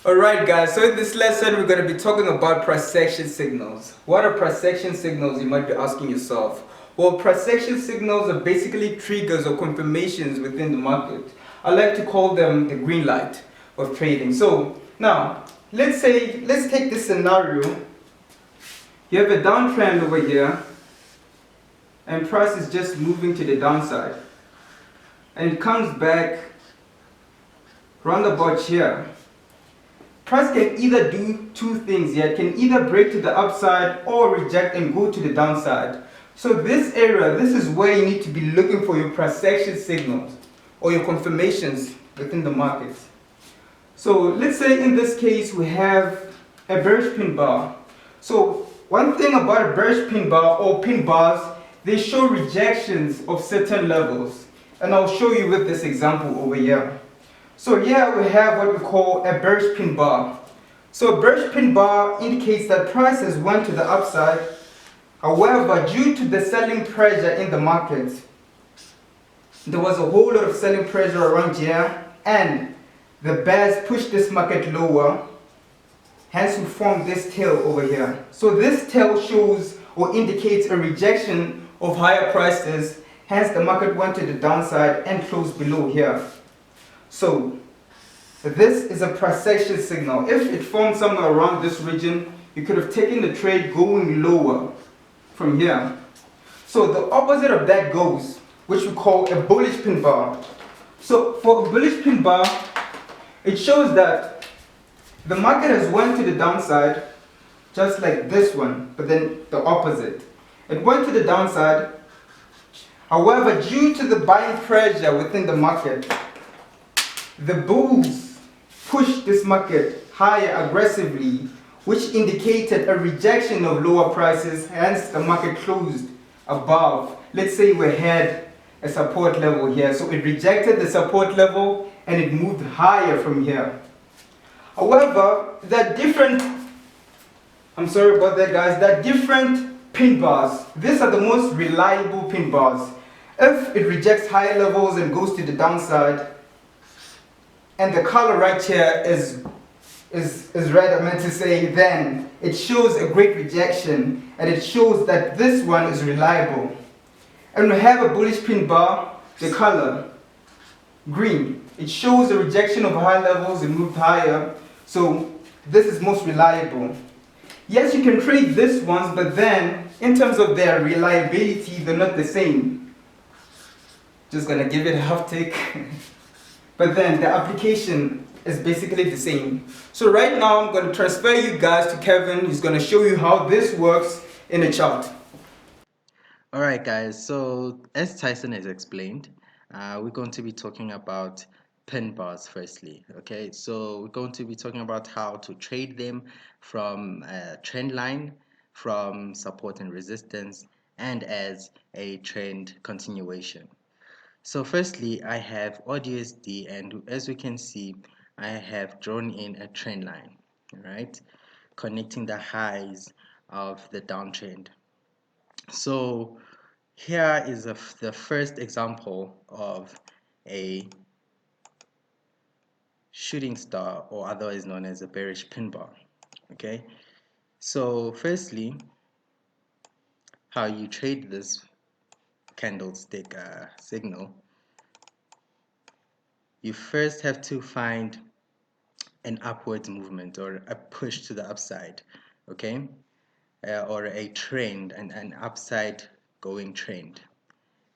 Alright guys, so in this lesson we're going to be talking about price action signals. What are price action signals, you might be asking yourself? Well, price action signals are basically triggers or confirmations within the market. I like to call them the green light of trading. So now, let's take this scenario. You have a downtrend over here and price is just moving to the downside. And it comes back round about here. Price can either do two things here. It can either break to the upside or reject and go to the downside. So this area, this is where you need to be looking for your price action signals or your confirmations within the market. So let's say in this case we have a bearish pin bar. So one thing about a bearish pin bar or pin bars, they show rejections of certain levels. And I'll show you with this example over here. So here we have what we call a bearish pin bar. So a bearish pin bar indicates that prices went to the upside. However, due to the selling pressure in the market, there was a whole lot of selling pressure around here and the bears pushed this market lower. Hence we formed this tail over here. So this tail shows or indicates a rejection of higher prices. Hence the market went to the downside and closed below here. So this is a price action signal. If it formed somewhere around this region, you could have taken the trade going lower from here. So the opposite of that goes, which we call a bullish pin bar. So for a bullish pin bar, it shows that the market has went to the downside, just like this one, but then the opposite. It went to the downside. However, due to the buying pressure within the market, the bulls pushed this market higher aggressively, which indicated a rejection of lower prices. Hence the market closed above. Let's say we had a support level here, so it rejected the support level and it moved higher from here. However, I'm sorry about that guys, there are different pin bars. These are the most reliable pin bars. If it rejects higher levels and goes to the downside, and the color right here is red, I meant to say, then it shows a great rejection and it shows that this one is reliable. And we have a bullish pin bar, the color green. It shows a rejection of high levels, it moved higher, so this is most reliable. Yes, you can trade these ones, but then in terms of their reliability, they're not the same. Just gonna give it a half take. But then the application is basically the same. So right now I'm going to transfer you guys to Kevin. He's going to show you how this works in a chart. Alright guys, so as Tyson has explained, we're going to be talking about pin bars firstly. Okay, so we're going to be talking about how to trade them from a trend line, from support and resistance, and as a trend continuation. So firstly, I have AUDUSD, and as we can see, I have drawn in a trend line, right, connecting the highs of the downtrend. So here is the first example of a shooting star, or otherwise known as a bearish pin bar. Okay, so firstly, how you trade this candlestick signal, you first have to find an upwards movement or a push to the upside, okay, or a trend, an upside going trend.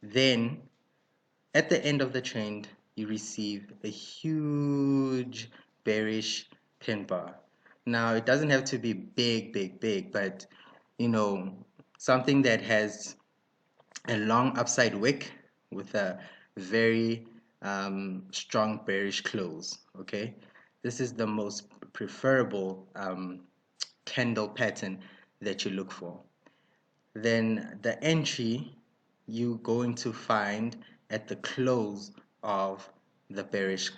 Then at the end of the trend, you receive a huge bearish pin bar. Now, it doesn't have to be big, but you know, something that has a long upside wick with a very strong bearish close. Okay, this is the most preferable candle pattern that you look for. Then the entry you're going to find at the close of the bearish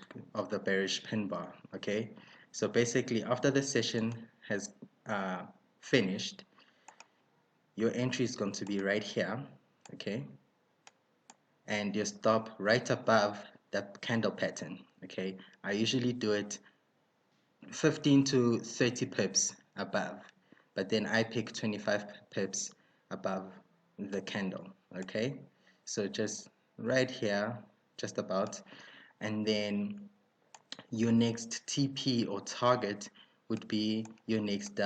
pin bar. Okay, so basically after the session has finished, your entry is going to be right here. Okay, and your stop right above that candle pattern. Okay, I usually do it 15 to 30 pips above, but then I pick 25 pips above the candle. Okay, so just right here, just about, and then your next TP or target would be your next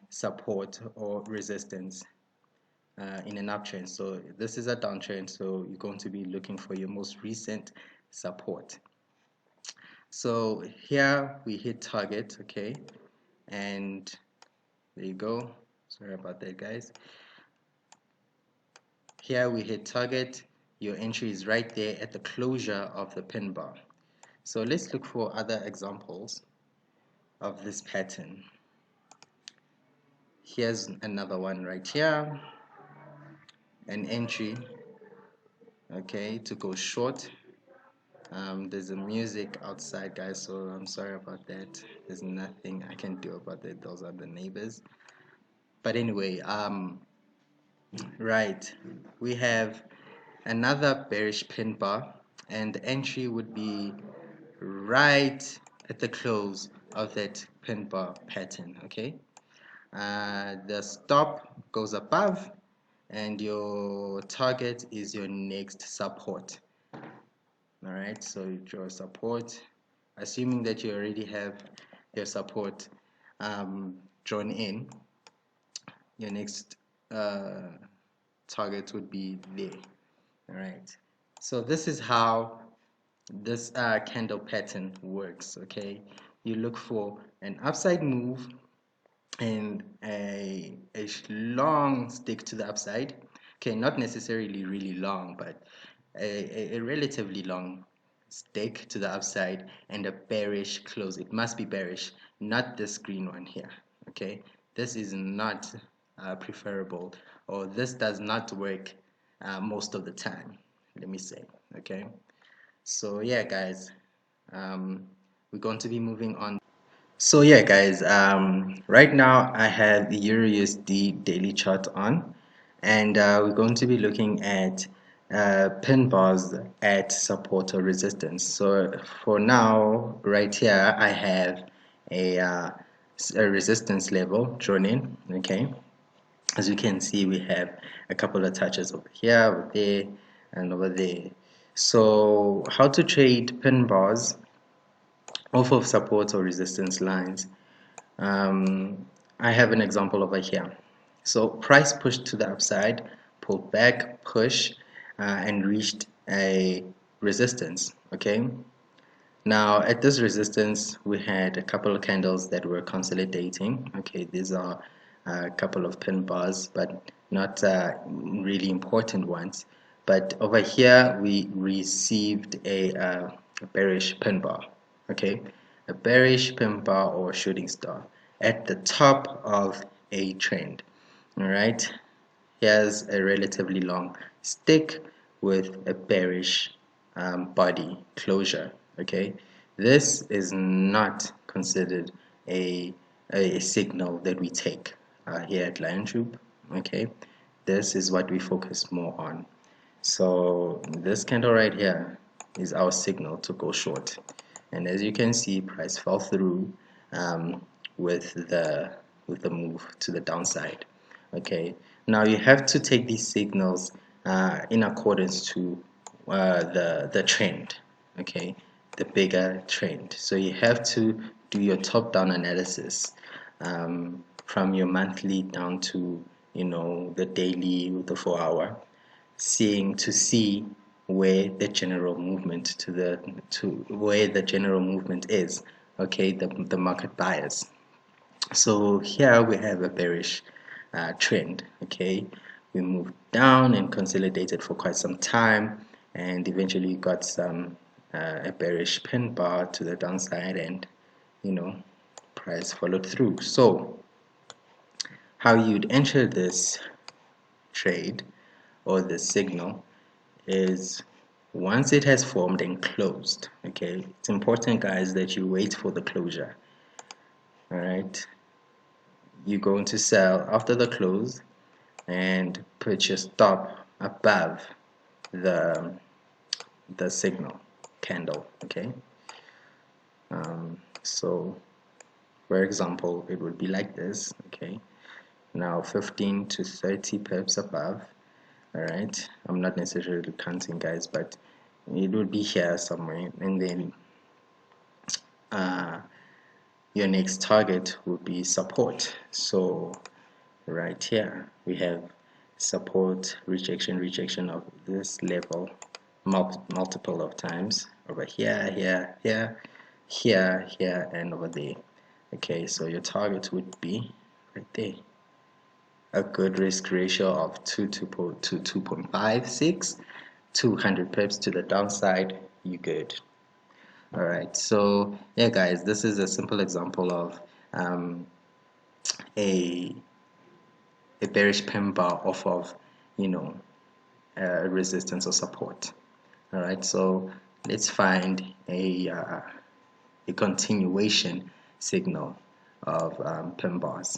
support or resistance in an uptrend. So this is a downtrend, so you're going to be looking for your most recent support. So here we hit target, okay, and there you go. Sorry about that, guys. Here we hit target. Your entry is right there at the closure of the pin bar. So let's look for other examples of this pattern. Here's another one right here, an entry, okay, to go short. There's a music outside, guys, so I'm sorry about that. There's nothing I can do about that. Those are the neighbors. But anyway, right, we have another bearish pin bar, and the entry would be right at the close of that pin bar pattern. Okay, the stop goes above, and your target is your next support. All right, so you draw support, assuming that you already have your support drawn in. Your next target would be there. All right, so this is how this candle pattern works. Okay, you look for an upside move and a long stick to the upside. Okay, not necessarily really long, but a relatively long stick to the upside and a bearish close. It must be bearish, not this green one here. Okay, this is not preferable, or this does not work most of the time, let me say. Okay, so yeah, guys, we're going to be moving on. So yeah, guys, right now I have the EURUSD daily chart on, and we're going to be looking at pin bars at support or resistance. So for now, right here, I have a resistance level drawn in. Okay, as you can see, we have a couple of touches over here, over there, and over there. So how to trade pin bars off of support or resistance lines? I have an example over here. So price pushed to the upside, pulled back, push, and reached a resistance. Okay. Now at this resistance, we had a couple of candles that were consolidating. Okay, these are a couple of pin bars, but not really important ones. But over here, we received a bearish pin bar. Okay, a bearish pin bar or shooting star at the top of a trend. All right, here's a relatively long stick with a bearish body closure. Okay, this is not considered a signal that we take here at Lion Troop. Okay, this is what we focus more on. So this candle right here is our signal to go short, and as you can see, price fell through um, with the move to the downside. Okay, now you have to take these signals in accordance to the trend. Okay, the bigger trend. So you have to do your top-down analysis from your monthly down to the daily, the 4 hour, seeing to see where the general movement to where the general movement is. Okay, the market bias. So here we have a bearish trend. Okay, we moved down and consolidated for quite some time, and eventually got some a bearish pin bar to the downside, and price followed through. So how you'd enter this trade or this signal is once it has formed and closed. Okay, it's important, guys, that you wait for the closure. All right, you're going to sell after the close and put your stop above the signal candle. Okay, so For example, it would be like this. Okay, now 15 to 30 pips above. All right, I'm not necessarily counting, guys, but it would be here somewhere, and then your next target will be support. So right here we have support, rejection of this level multiple of times, over here, here, and over there. Okay, so your target would be right there. A good risk ratio of 2.56, 200 pips to the downside, you good. Alright, so yeah guys, this is a simple example of a bearish pin bar off of, you know, resistance or support. Alright, so let's find a continuation signal of pin bars.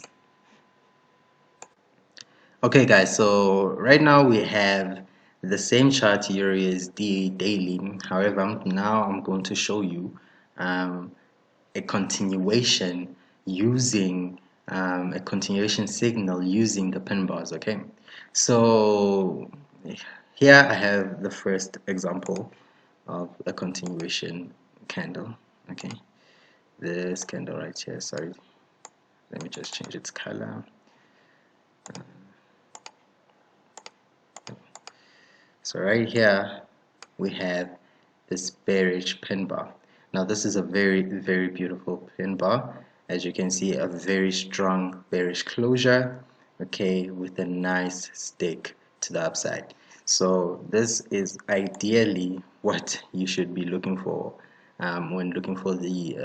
Okay guys, so right now we have the same chart here is the daily. However, now I'm going to show you a continuation using a continuation signal using the pin bars. Okay, so here I have the first example of a continuation candle. Okay, this candle right here, sorry, let me just change its color. So right here we have this bearish pin bar. Now this is a very beautiful pin bar. As you can see, a very strong bearish closure, okay, with a nice stick to the upside. So this is ideally what you should be looking for when looking for the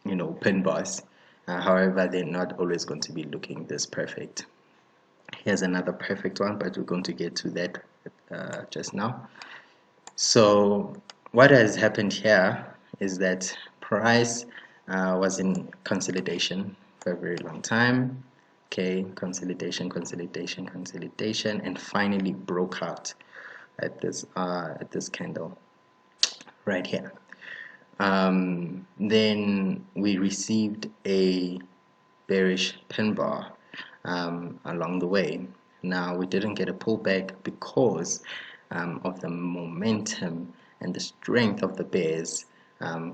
you know, pin bars. However, they're not always going to be looking this perfect. Here's another perfect one, but we're going to get to that just now. So what has happened here is that price was in consolidation for a very long time. Okay, consolidation, and finally broke out at this candle right here. Then we received a bearish pin bar along the way. Now we didn't get a pullback because of the momentum and the strength of the bears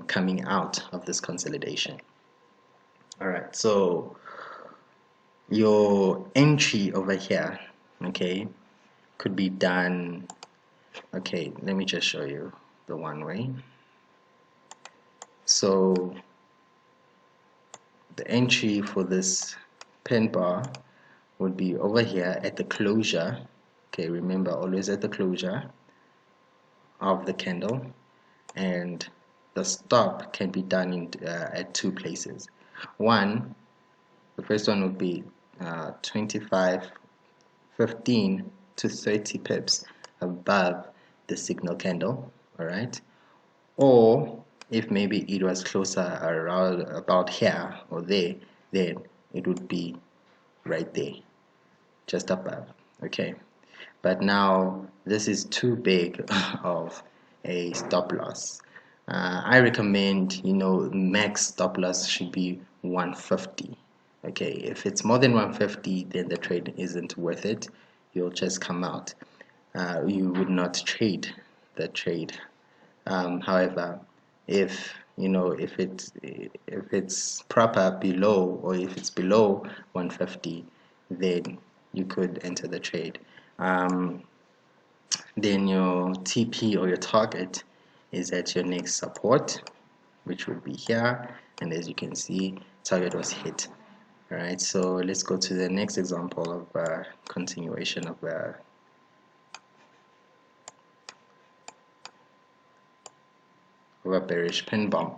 coming out of this consolidation. Alright, so your entry over here, okay, could be done. Okay, let me just show you the one way. So the entry for this pin bar would be over here at the closure. Okay, remember, always at the closure of the candle, and the stop can be done in at two places. The first one would be 25, 15 to 30 pips above the signal candle. All right, or if maybe it was closer around about here or there, then it would be right there, just above. Okay, but now this is too big of a stop loss. I recommend, you know, max stop loss should be 150. Okay, if it's more than 150, then the trade isn't worth it. You'll just come out. You would not trade the trade. However, if you know, if it's proper below, or if it's below 150, then you could enter the trade. Then your TP or your target is at your next support, which would be here, and as you can see, target was hit. All right, so let's go to the next example of continuation of a bearish pin bar.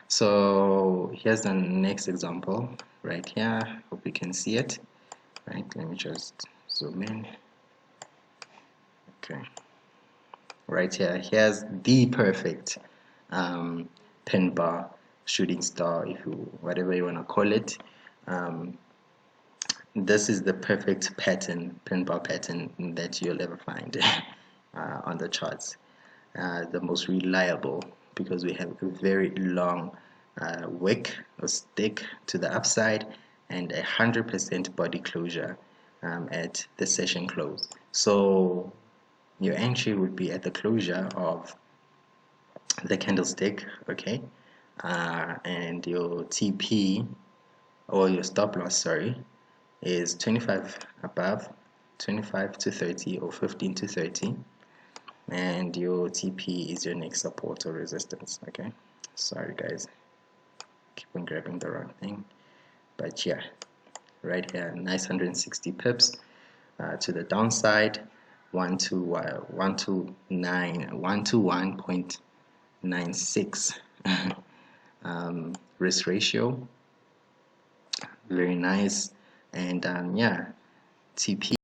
So here's the next example right here. Hope you can see it. Right, let me just zoom in. Okay, right here, here's the perfect pin bar, shooting star, if you whatever you want to call it. This is the perfect pattern, pin bar pattern, that you'll ever find on the charts. The most reliable, because we have a very long wick or stick to the upside, and 100% body closure at the session close. So your entry would be at the closure of the candlestick, okay, and your TP or your stop loss, sorry, is 25 above, 25 to 30 or 15 to 30, and your TP is your next support or resistance. Okay, sorry guys, keep on grabbing the wrong thing, but yeah, right here, nice 160 pips to the downside, 121.96 risk ratio, very nice. And yeah, TP